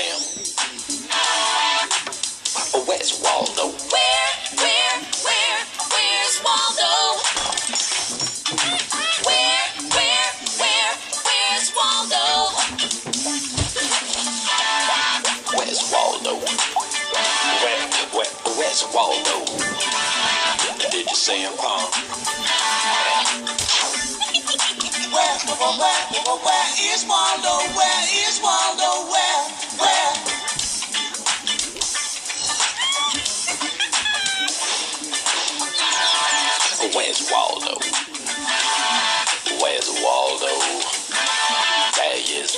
Sam. Where's Waldo? Where's Waldo? Where's Waldo? Where's Waldo? Where's Waldo? Did you see him, Paul? Where is Waldo? Where is Waldo? Where? Where's Waldo? Where's Waldo? There he is.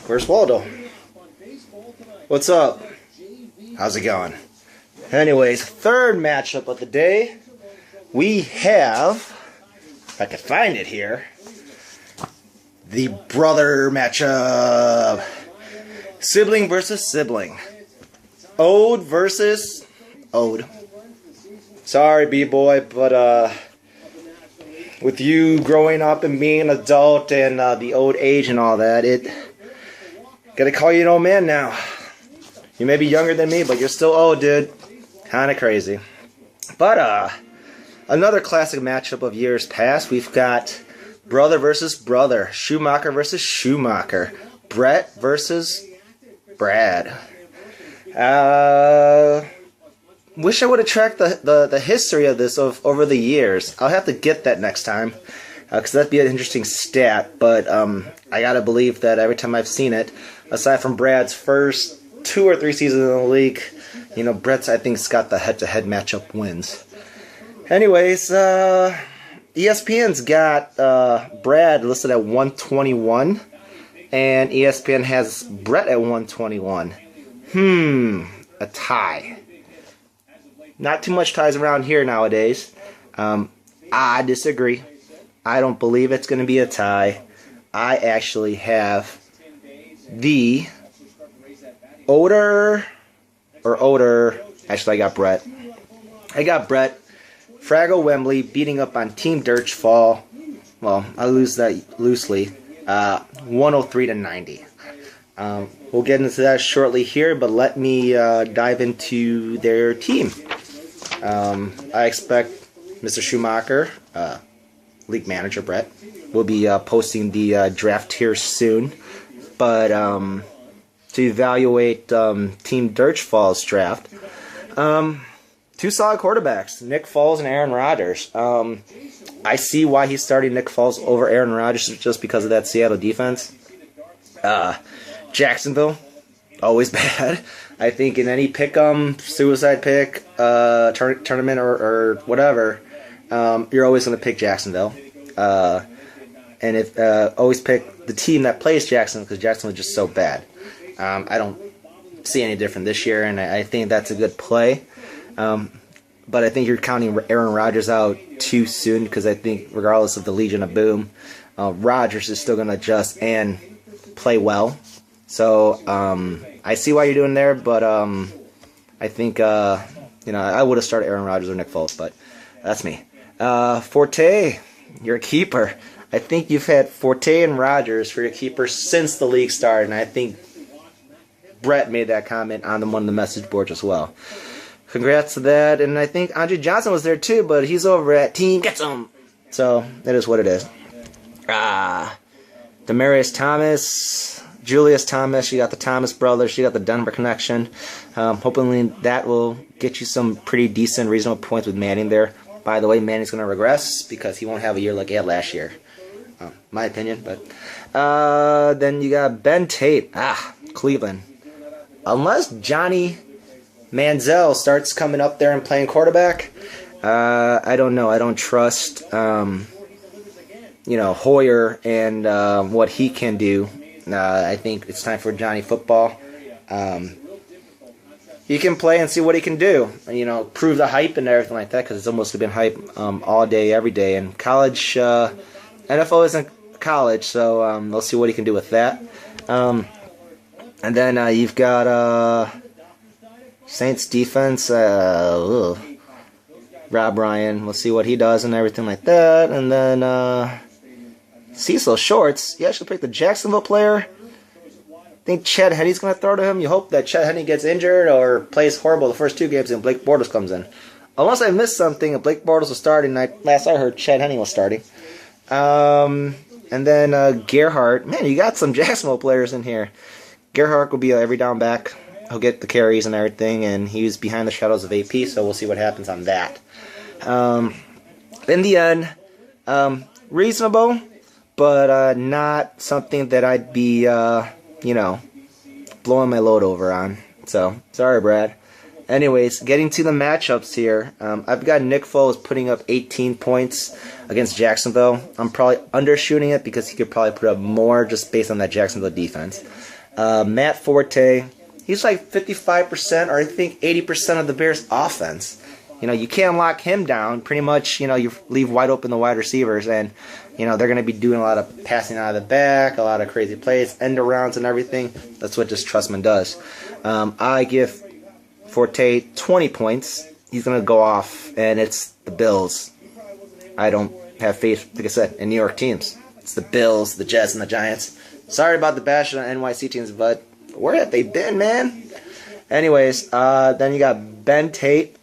Where's Waldo? What's up? How's it going? Anyways, third matchup of the day. We have, if I can find it here, the brother matchup. Sibling versus sibling. Ode versus Ode. Sorry, B-boy, but with you growing up and being an adult and the old age and all that, gotta call you an old man now. You may be younger than me, but you're still old, dude. Kinda crazy. But another classic matchup of years past. We've got brother versus brother. Schumacher versus Schumacher. Brett versus Brad. Wish I would have tracked the history of this over the years. I'll have to get that next time, because that'd be an interesting stat. But I gotta believe that every time I've seen it, aside from Brad's first 2 or 3 seasons in the league, you know, Brett's, I think, has got the head-to-head matchup wins. Anyways, ESPN's got Brad listed at 121, and ESPN has Brett at 121. A tie. Not too much ties around here nowadays. I disagree. I don't believe it's going to be a tie. I actually have the older. Actually, I got Brett. Fraggle Wembley beating up on Team Dirchfall. Well, I lose that loosely. 103-90. We'll get into that shortly here, but let me dive into their team. I expect Mr. Schumacher, league manager Brett, will be posting the draft here soon. But to evaluate Team Dirchfall's draft, 2 solid quarterbacks, Nick Foles and Aaron Rodgers. I see why he's starting Nick Foles over Aaron Rodgers just because of that Seattle defense. Jacksonville, always bad. I think in any pick'em, suicide pick, tournament or whatever, you're always going to pick Jacksonville. And if always pick the team that plays Jacksonville, because Jacksonville is just so bad. I don't see any different this year, and I think that's a good play. But I think you're counting Aaron Rodgers out too soon, because I think regardless of the Legion of Boom, Rodgers is still going to adjust and play well. So I see why you're doing there, but I think I would have started Aaron Rodgers or Nick Foles, but that's me. Forte, you're a keeper. I think you've had Forte and Rodgers for your keeper since the league started, and I think Brett made that comment on one of the message boards as well. Congrats to that, and I think Andre Johnson was there too, but he's over at Team Gets 'em. So it is what it is. Demarius Thomas, Julius Thomas, you got the Thomas brothers, you got the Denver connection. Hopefully that will get you some pretty decent, reasonable points with Manning there. By the way, Manning's going to regress because he won't have a year like he had last year. My opinion, but then you got Ben Tate, Cleveland. Unless Johnny Manziel starts coming up there and playing quarterback, I don't know. I don't trust Hoyer and what he can do. I think it's time for Johnny football. He can play and see what he can do. Prove the hype and everything like that, because it's almost been hype all day, every day. And college, NFL isn't college, so we'll see what he can do with that. And then you've got Saints defense. Rob Ryan. We'll see what he does and everything like that. And then Cecil Shorts. He actually picked the Jacksonville player. I think Chad Henne's going to throw to him. You hope that Chad Henne gets injured or plays horrible the first 2 games and Blake Bortles comes in. Unless I missed something, and Blake Bortles was starting. Last I heard, Chad Henne was starting. And then Gerhardt. Man, you got some Jacksonville players in here. Gerhardt will be every down back. He'll get the carries and everything, and he's behind the shadows of AP, so we'll see what happens on that. In the end, reasonable, but not something that I'd be, blowing my load over on. So, sorry, Brad. Anyways, getting to the matchups here, I've got Nick Foles putting up 18 points against Jacksonville. I'm probably undershooting it because he could probably put up more just based on that Jacksonville defense. Matt Forte, he's like 55% or I think 80% of the Bears' offense. You can't lock him down. Pretty much, you leave wide open the wide receivers, and they're going to be doing a lot of passing out of the back, a lot of crazy plays, end arounds and everything. That's what just Trustman does. I give Forte 20 points. He's going to go off, and it's the Bills. I don't have faith, like I said, in New York teams. It's the Bills, the Jets, and the Giants. Sorry about the bash on NYC teams, but where have they been, man? Anyways, then you got Ben Tate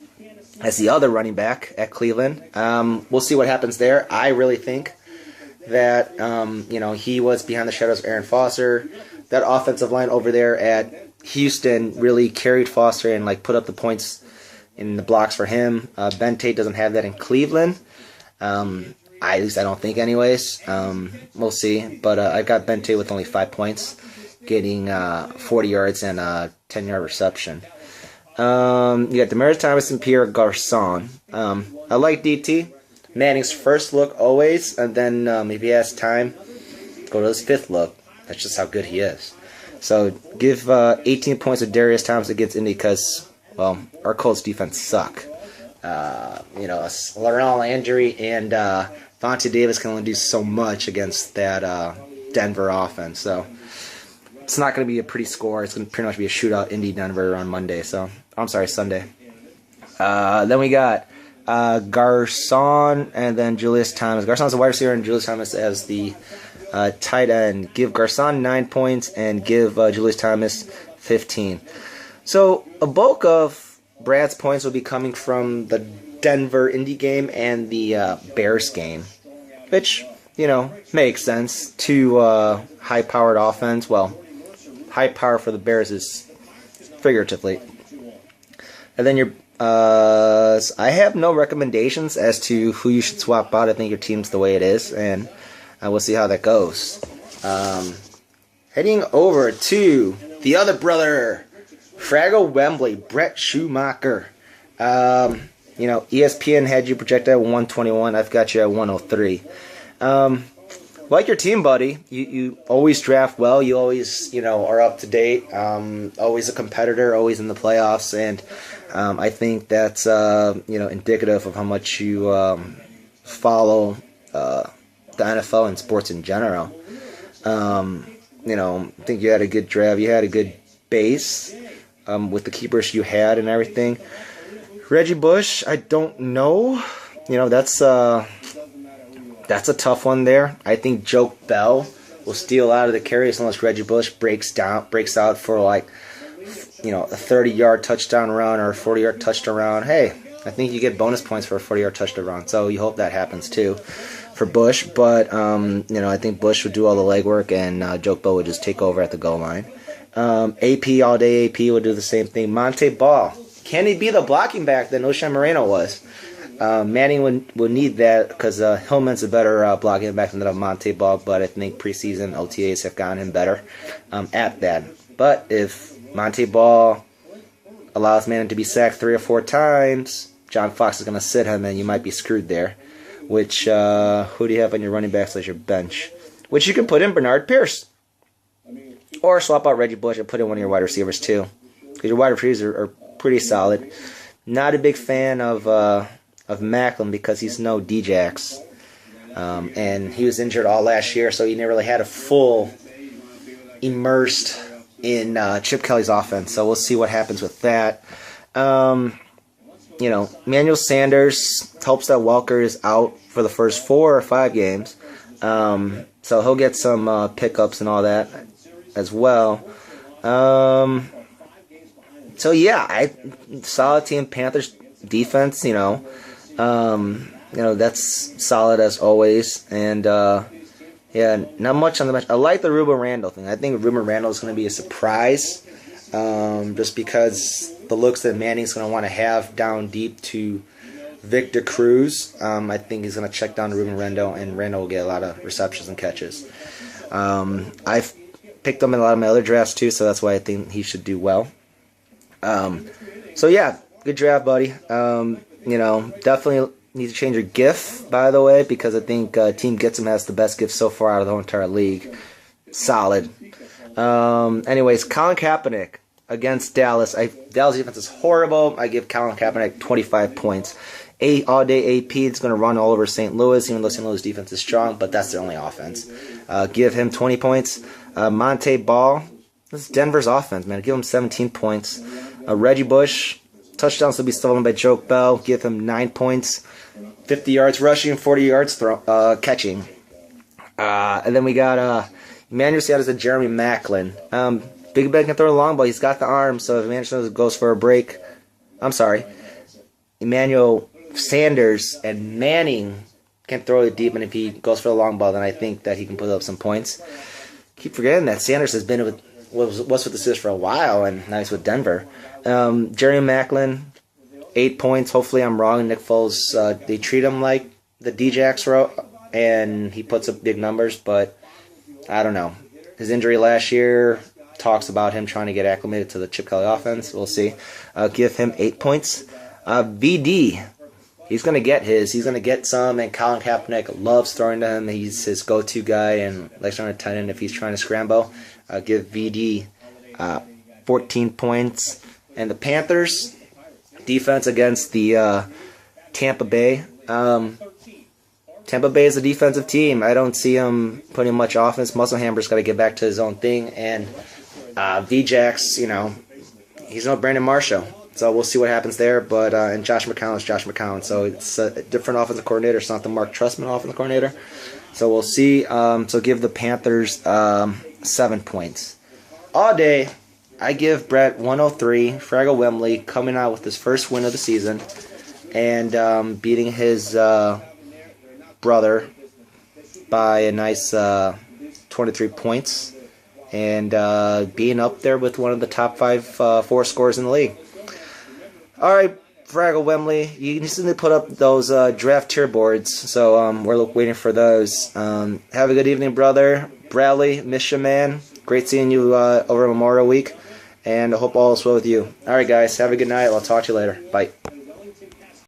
as the other running back at Cleveland. We'll see what happens there. I really think that, he was behind the shadows of Aaron Foster. That offensive line over there at Houston really carried Foster and put up the points in the blocks for him. Ben Tate doesn't have that in Cleveland. At least I don't think anyways. We'll see. But I got Ben Tate with only 5 points, getting 40 yards and a 10-yard reception. You got Demaryius Thomas and Pierre Garçon. I like DT. Manning's first look always, and then if he has time, go to his 5th look. That's just how good he is. So give 18 points to Demaryius Thomas against Indy because, our Colts defense suck. Laurel Landry and Vontae Davis can only do so much against that Denver offense. So it's not going to be a pretty score. It's going to pretty much be a shootout Indy-Denver on Monday. Sunday. Then we got Garçon and then Julius Thomas. Garçon's a wide receiver and Julius Thomas as the tight end. Give Garçon 9 points and give Julius Thomas 15. So a bulk of Brad's points will be coming from the Denver Indy game and the Bears game, which, makes sense. 2 high-powered offense. Well, high power for the Bears is figuratively. And then I have no recommendations as to who you should swap out. I think your team's the way it is, and we'll see how that goes. Heading over to the other brother, Fraggle Wembley, Brett Schumacher. ESPN had you projected at 121. I've got you at 103. Like your team, buddy. You always draft well. You always, are up to date. Always a competitor. Always in the playoffs. And I think that's, indicative of how much you follow the NFL and sports in general. I think you had a good draft. You had a good base with the keepers you had and everything. Reggie Bush, I don't know. That's a tough one there. I think Joe Bell will steal out of the carries unless Reggie Bush breaks out for a 30-yard touchdown run or a 40-yard touchdown run. Hey, I think you get bonus points for a 40-yard touchdown run. So you hope that happens too for Bush. But I think Bush would do all the legwork and Joe Bell would just take over at the goal line. AP all day. AP would do the same thing. Monte Ball. Can he be the blocking back that O'Shea Moreno was? Manning would need that because Hillman's a better blocking back than Monte Ball, but I think preseason OTAs have gotten him better at that. But if Monte Ball allows Manning to be sacked 3 or 4 times, John Fox is going to sit him, and you might be screwed there. Which, who do you have on your running backs as your bench? Which you can put in Bernard Pierce. Or swap out Reggie Bush and put in one of your wide receivers, too. Because your wide receivers are pretty solid. Not a big fan of Macklin because he's no Djax. And he was injured all last year, so he never really had a full immersed in Chip Kelly's offense. So we'll see what happens with that. Emmanuel Sanders helps that Walker is out for the first 4 or 5 games. So he'll get some pickups and all that as well. So yeah, solid team. Panthers defense, that's solid as always. And yeah, not much on the bench. I like the Ruben Randall thing. I think Ruben Randall is going to be a surprise, just because the looks that Manning's going to want to have down deep to Victor Cruz. I think he's going to check down to Ruben Randall, and Randall will get a lot of receptions and catches. I've picked him in a lot of my other drafts too, so that's why I think he should do well. So yeah, good draft, buddy. Definitely need to change your GIF, by the way, because I think Team Getsum has the best GIF so far out of the whole entire league. Solid. Anyways, Colin Kaepernick against Dallas. Dallas defense is horrible. I give Colin Kaepernick 25 points. All-day AP is going to run all over St. Louis, even though St. Louis defense is strong, but that's their only offense. Give him 20 points. Monte Ball. This is Denver's offense, man. Give him 17 points. Reggie Bush. Touchdowns will be stolen by Joke Bell. Give him 9 points. 50 yards rushing, 40 yards catching. And then we got Emmanuel Sanders and Jeremy Maclin. Big Ben can throw a long ball. He's got the arm, so if Emmanuel Sanders goes for a break... Emmanuel Sanders and Manning can throw it deep, and if he goes for the long ball, then I think that he can put up some points. Keep forgetting that Sanders has been was with the Steelers for a while, and now he's with Denver. Jeremy Maclin, 8 points. Hopefully I'm wrong. Nick Foles, they treat him like the D-Jacks wrote, and he puts up big numbers, but I don't know. His injury last year talks about him trying to get acclimated to the Chip Kelly offense. We'll see. Give him 8 points. VD, he's going to get his. He's going to get some, and Colin Kaepernick loves throwing to him. He's his go-to guy, and likes throwing a tight end if he's trying to scramble. Give VD 14 points. And the Panthers, defense against the Tampa Bay. Tampa Bay is a defensive team. I don't see him putting much offense. Musselhammer's got to get back to his own thing. And V-Jax, he's no Brandon Marshall. So we'll see what happens there. But and Josh McCown is Josh McCown. So it's a different offensive coordinator. It's not the Mark Trustman offensive coordinator. So we'll see. So give the Panthers 7 points. All day, I give Brett 103. Fraggle Wembley coming out with his first win of the season. And beating his brother by a nice 23 points. And being up there with one of the top 4 scorers in the league. All right, Fraggle Wembley, you just need to put up those draft tier boards, so we're waiting for those. Have a good evening, brother. Bradley, miss you, man. Great seeing you over Memorial Week, and I hope all is well with you. All right, guys, have a good night. I'll talk to you later. Bye.